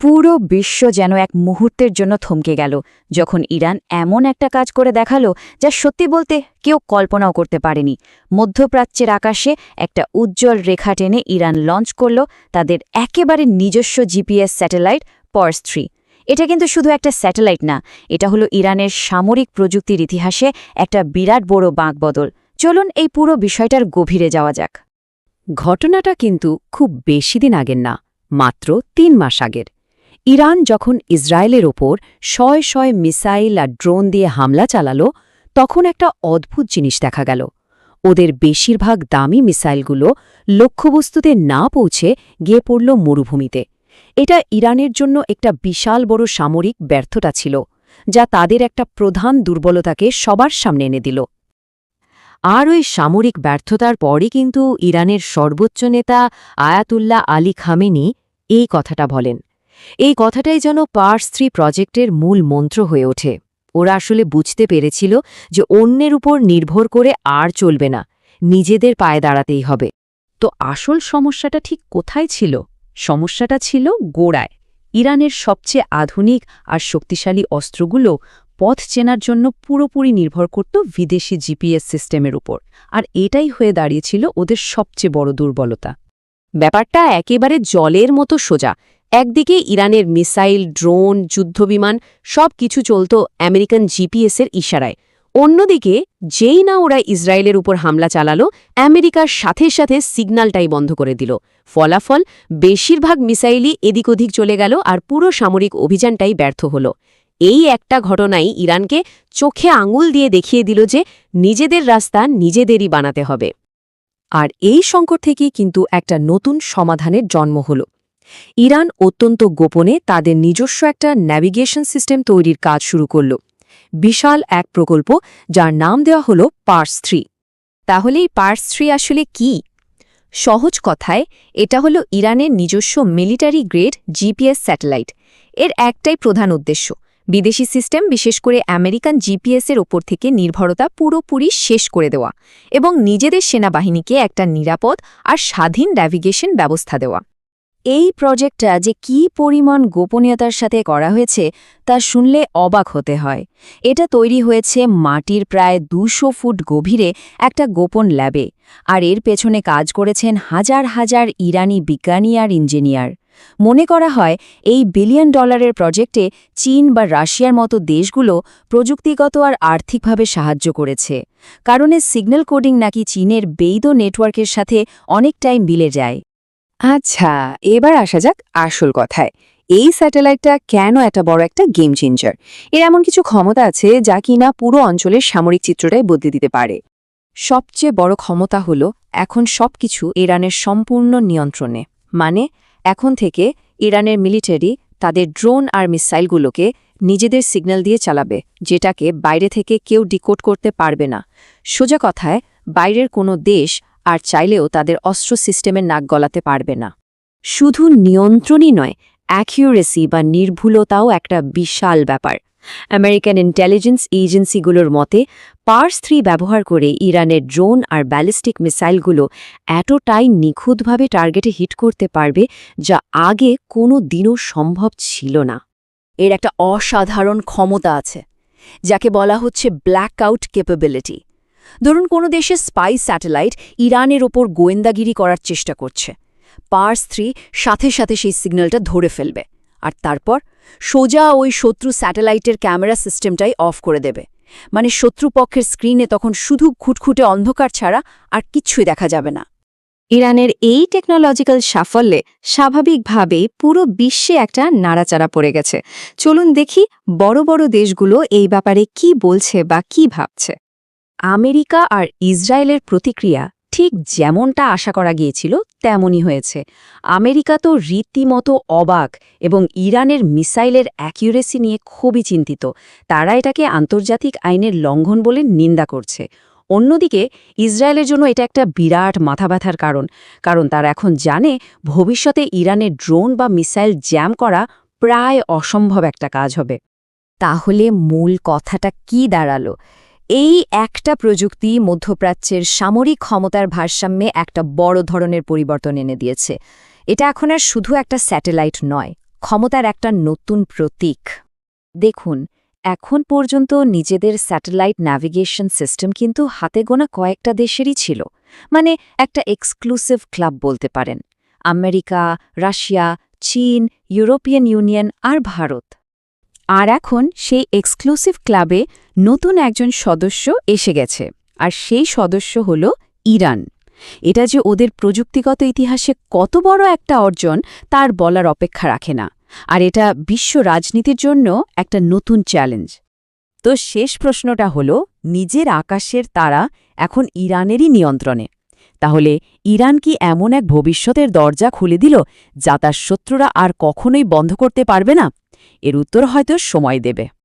পুরো বিশ্ব যেন এক মুহূর্তের জন্য থমকে গেল যখন ইরান এমন একটা কাজ করে দেখালো যা সত্যি বলতে কেউ কল্পনাও করতে পারেনি। মধ্যপ্রাচ্যের আকাশে একটা উজ্জ্বল রেখা টেনে ইরান লঞ্চ করল তাদের একেবারে নিজস্ব জিপিএস স্যাটেলাইট পার্স 3। এটা কিন্তু শুধু একটা স্যাটেলাইট না, এটা হলো ইরানের সামরিক প্রযুক্তির ইতিহাসে একটা বিরাট বড় বাঁকবদল। চলুন এই পুরো বিষয়টার গভীরে যাওয়া যাক। ঘটনাটা কিন্তু খুব বেশি দিন আগের না, মাত্র ৩ মাস আগের। ইরান যখন ইসরায়েলের ওপর শয় শয় মিসাইল আর ড্রোন দিয়ে হামলা চালালো, তখন একটা অদ্ভুত জিনিস দেখা গেল। ওদের বেশিরভাগ দামি মিসাইলগুলো লক্ষ্যবস্তুতে না পৌঁছে গিয়ে পড়ল মরুভূমিতে। এটা ইরানের জন্য একটা বিশাল বড় সামরিক ব্যর্থতা ছিল, যা তাদের একটা প্রধান দুর্বলতাকে সবার সামনে এনে দিল। আর ওই সামরিক ব্যর্থতার পরই কিন্তু ইরানের সর্বোচ্চ নেতা আয়াতুল্লাহ আলী খামেনি এই কথাটা বলেন। এই কথাটাই যেন পার্স 3 প্রজেক্টের মূল মন্ত্র হয়ে ওঠে। ওরা আসলে বুঝতে পেরেছিল যে অন্যের উপর নির্ভর করে আর চলবে না, নিজেদের পায়ে দাঁড়াতেই হবে। তো আসল সমস্যাটা ঠিক কোথায় ছিল? সমস্যাটা ছিল গোড়ায়। ইরানের সবচেয়ে আধুনিক আর শক্তিশালী অস্ত্রগুলো পথ চেনার জন্য পুরোপুরি নির্ভর করত বিদেশি জিপিএস সিস্টেমের উপর, আর এটাই হয়ে দাঁড়িয়েছিল ওদের সবচেয়ে বড় দুর্বলতা। ব্যাপারটা একেবারে জলের মতো সোজা। একদিকে ইরানের মিসাইল, ড্রোন, যুদ্ধবিমান সব কিছু চলত আমেরিকান জিপিএসের ইশারায়। অন্যদিকে যেই না ওরা ইসরায়েলের উপর হামলা চালালো, আমেরিকার সাথে সাথে সিগন্যালটাই বন্ধ করে দিল। ফলাফল, বেশিরভাগ মিসাইলই এদিক ওদিক চলে গেল আর পুরো সামরিক অভিযানটাই ব্যর্থ হল। এই একটা ঘটনাই ইরানকে চোখে আঙুল দিয়ে দেখিয়ে দিল যে নিজেদের রাস্তা নিজেদেরই বানাতে হবে। আর এই সংকট থেকেই কিন্তু একটা নতুন সমাধানের জন্ম হল। ইরান অত্যন্ত গোপনে তাদের নিজস্ব একটা ন্যাভিগেশন সিস্টেম তৈরির কাজ শুরু করল। বিশাল এক প্রকল্প, যার নাম দেওয়া হল পার্স 3। তাহলে এই পার্স 3 আসলে কি? সহজ কথায়, এটা হলো ইরানের নিজস্ব মিলিটারি গ্রেড জিপিএস স্যাটেলাইট। এর একটাই প্রধান উদ্দেশ্য, বিদেশি সিস্টেম, বিশেষ করে আমেরিকান জিপিএসের ওপর থেকে নির্ভরতা পুরোপুরি শেষ করে দেওয়া এবং নিজেদের সেনাবাহিনীকে একটা নিরাপদ আর স্বাধীন ন্যাভিগেশন ব্যবস্থা দেওয়া। এই প্রজেক্টটা যে কী পরিমাণ গোপনীয়তার সাথে করা হয়েছে তা শুনলে অবাক হতে হয়। এটা তৈরি হয়েছে মাটির প্রায় ২০০ ফুট গভীরে একটা গোপন ল্যাবে, আর এর পেছনে কাজ করেছেন হাজার হাজার ইরানি বিজ্ঞানী আর ইঞ্জিনিয়ার। মনে করা হয় এই বিলিয়ন ডলারের প্রজেক্টে চীন বা রাশিয়ার মতো দেশগুলো প্রযুক্তিগত আর আর্থিকভাবে সাহায্য করেছে, কারণ এর সিগন্যাল কোডিং নাকি চীনের বেইদ নেটওয়ার্কের সাথে অনেকটাই মিলে যায়। আচ্ছা, এবার আসা যাক আসল কথায়। এই স্যাটেলাইটটা কেন এত বড় একটা গেম চেঞ্জার? এর এমন কিছু ক্ষমতা আছে যা কিনা পুরো অঞ্চলের সামরিক চিত্রটাই বদলে দিতে পারে। সবচেয়ে বড় ক্ষমতা হল এখন সবকিছু ইরানের সম্পূর্ণ নিয়ন্ত্রণে। মানে এখন থেকে ইরানের মিলিটারি তাদের ড্রোন আর মিসাইলগুলোকে নিজেদের সিগন্যাল দিয়ে চালাবে, যেটাকে বাইরে থেকে কেউ ডিকোড করতে পারবে না। সোজা কথায়, বাইরের কোনো দেশ আর চাইলেও তাদের অস্ত্র সিস্টেমের নাক গলাতে পারবে না। শুধু নিয়ন্ত্রণই নয়, অ্যাকিউরেসি বা নির্ভুলতাও একটা বিশাল ব্যাপার। আমেরিকান ইন্টেলিজেন্স এজেন্সিগুলোর মতে পার্স 3 ব্যবহার করে ইরানের ড্রোন আর ব্যালিস্টিক মিসাইলগুলো এতটাই নিখুঁতভাবে টার্গেটে হিট করতে পারবে যা আগে কোনো দিনও সম্ভব ছিল না। এর একটা অসাধারণ ক্ষমতা আছে, যাকে বলা হচ্ছে ব্ল্যাকআউট ক্যাপাবিলিটি। ধরুন কোনো দেশের স্পাই স্যাটেলাইট ইরানের ওপর গোয়েন্দাগিরি করার চেষ্টা করছে, পার্স 3 সাথে সাথে সেই সিগন্যালটা ধরে ফেলবে, আর তারপর সোজা ওই শত্রু স্যাটেলাইটের ক্যামেরা সিস্টেমটাই অফ করে দেবে। মানে শত্রুপক্ষের স্ক্রিনে তখন শুধু খুটখুটে অন্ধকার ছাড়া আর কিছুই দেখা যাবে না। ইরানের এই টেকনোলজিক্যাল সাফল্যে স্বাভাবিকভাবেই পুরো বিশ্বে একটা নাড়াচাড়া পড়ে গেছে। চলুন দেখি বড় বড় দেশগুলো এই ব্যাপারে কি বলছে বা কি ভাবছে। আমেরিকা আর ইসরায়েলের প্রতিক্রিয়া ঠিক যেমনটা আশা করা গিয়েছিল তেমনই হয়েছে। আমেরিকা তো রীতিমতো অবাক এবং ইরানের মিসাইলের অ্যাকিউরেসি নিয়ে খুবই চিন্তিত। তারা এটাকে আন্তর্জাতিক আইনের লঙ্ঘন বলে নিন্দা করছে। অন্যদিকে ইসরায়েলের জন্য এটা একটা বিরাট মাথাব্যথার কারণ তারা এখন জানে ভবিষ্যতে ইরানের ড্রোন বা মিসাইল জ্যাম করা প্রায় অসম্ভব একটা কাজ হবে। তাহলে মূল কথাটা কি দাঁড়ালো? এই একটা প্রযুক্তি মধ্যপ্রাচ্যের সামরিক ক্ষমতার ভারসাম্যে একটা বড় ধরনের পরিবর্তন এনে দিয়েছে। এটা এখন আর শুধু একটা স্যাটেলাইট নয়, ক্ষমতার একটা নতুন প্রতীক। দেখুন, এখন পর্যন্ত নিজেদের স্যাটেলাইট ন্যাভিগেশন সিস্টেম কিন্তু হাতে গোনা কয়েকটা দেশেরই ছিল, মানে একটা এক্সক্লুসিভ ক্লাব বলতে পারেন। আমেরিকা, রাশিয়া, চীন, ইউরোপিয়ান ইউনিয়ন আর ভারত। আর এখন সেই এক্সক্লুসিভ ক্লাবে নতুন একজন সদস্য এসে গেছে, আর সেই সদস্য হল ইরান। এটা যে ওদের প্রযুক্তিগত ইতিহাসে কত বড় একটা অর্জন তার বলার অপেক্ষা রাখে না, আর এটা বিশ্ব রাজনীতির জন্য একটা নতুন চ্যালেঞ্জ। তো শেষ প্রশ্নটা হল, নিজের আকাশের তারা এখন ইরানেরই নিয়ন্ত্রণে। তাহলে ইরান কি এমন এক ভবিষ্যতের দরজা খুলে দিল যা তার শত্রুরা আর কখনোই বন্ধ করতে পারবে না? এর উত্তর হয়তো সময় দেবে।